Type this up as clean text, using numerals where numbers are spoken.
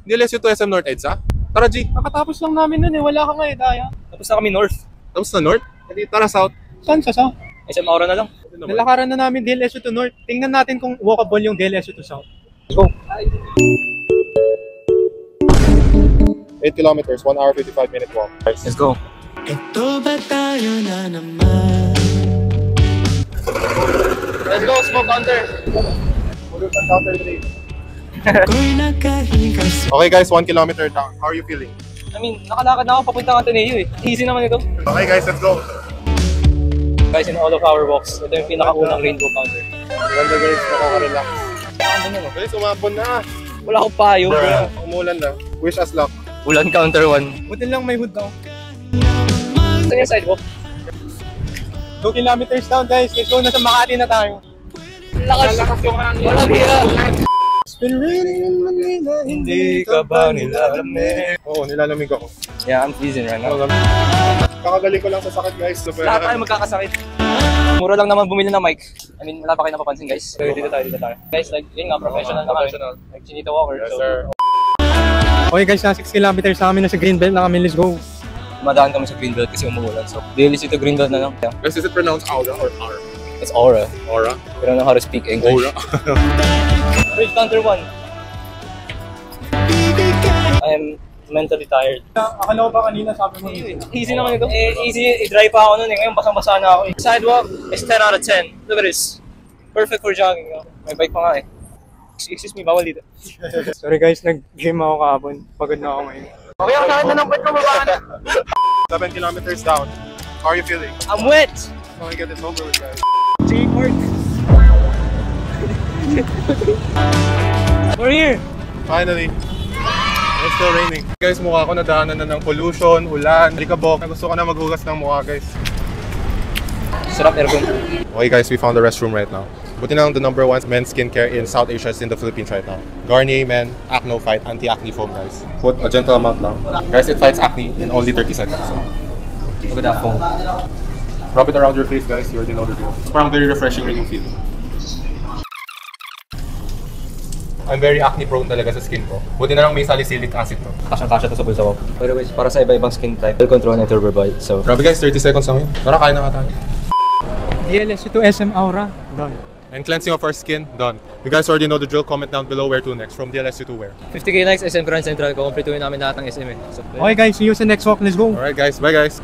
DLSU to SM North EDSA? Tara G. Nakatapos lang namin nun eh, wala ka nga eh, Daya. Tapos na kami north. Tapos na North? Hindi, tara South. Saan sa South? SM Aura na lang. Nalakaran na namin DLSU to North. Tingnan natin kung walkable yung DLSU to South. Let's go. 8 kilometers, 1 hour 55 minute walk. Let's go. Ito ba tayo na naman? Let's go, smoke counter. Ako'y nakahigas. Okay guys, 1 kilometer down. How are you feeling? I mean, nakalakad na ako papunta ng Ateneo eh. Easy naman ito. Okay guys, let's go. Guys, in all of our walks, ito yung pinakaunang rainbow counter. Ganda guys, nakaka-relax. Ano yun? Guys, umabon na. Wala akong payo. Umulan na. Wish us luck. Ulan counter 1. Buti lang may hood daw. Saan yung sidewalk? 2 kilometers down guys, let's go na sa Makati na tayo. Lakas yung hangin. Walang hira. It's been raining in Manila, Hindi ka ba nilalamig? Oo, nilalamig ako. Yeah, I'm freezing right now. Kakagaling ko lang sa sakit guys. Lahat tayo magkakasakit. Mura lang naman bumili ng mic. I mean, wala pa kayo napapansin guys. So, dito tayo. Guys, like, yun nga, professional na kami. Like, Chinito Walker. Yes So, sir. Okay guys, na 6 kilometers na kami na sa Greenbelt na kami, let's go. madaan kami sa Greenbelt kasi umuulan. So, DLSU to Greenbelt na lang. Yeah. Guys, is it pronounced Aura or Aura? It's Aura. Aura? We don't know how to speak English. Aura. Bridge counter 1. I'm mentally tired. Akala ko ba kanina sabi mo Easy naman ito. Easy, i-dry pa ako nun eh. Ngayon basang-basa na ako eh. Sidewalk is 10 out of 10. Look at this. Perfect for jogging. No? May bike pa nga eh. Excuse me, bawal dito. Sorry guys, nag-gym ako kahapon. Pagod na ako ngayon. Okay, ang sakit na ng bike ko, baba na. 7 kilometers down. How are you feeling? I'm wet! Can we get this over with, guys? J-Park. We're here! Finally. It's still raining. Guys, mukha ko nadaanan na ng pollution, ulan, likabok. Gusto ko na maghugas ng mukha, guys. Sarap aircon. Okay guys, we found the restroom right now. Buti na lang the #1 men's skincare in South Asia is in the Philippines right now. Garnier Men Acno Fight Anti-Acne Foam, guys. Put a gentle amount lang. Guys, it fights acne in only 30 seconds. So. Look at that foam. Rub it around your face, guys. You already know the drill. It's parang very refreshing rin yung feel. I'm very acne prone talaga sa skin ko. Buti na lang may salicylic acid to. Kasyang-kasya to sa bulsa ko. By the way, para sa iba-ibang skin type, will control and turbo bite. So, Grabe guys, 30 seconds lang yun. Tara, kain na ka tayo. DLSU to SM Aura, done. And cleansing of our skin, done. You guys already know the drill. Comment down below where to next. From DLSU to where. 50k likes SM Grand Central. Kukumpletuhin namin lahat ng SM eh. So, Okay guys, see you sa next walk, let's go. Alright guys, bye guys.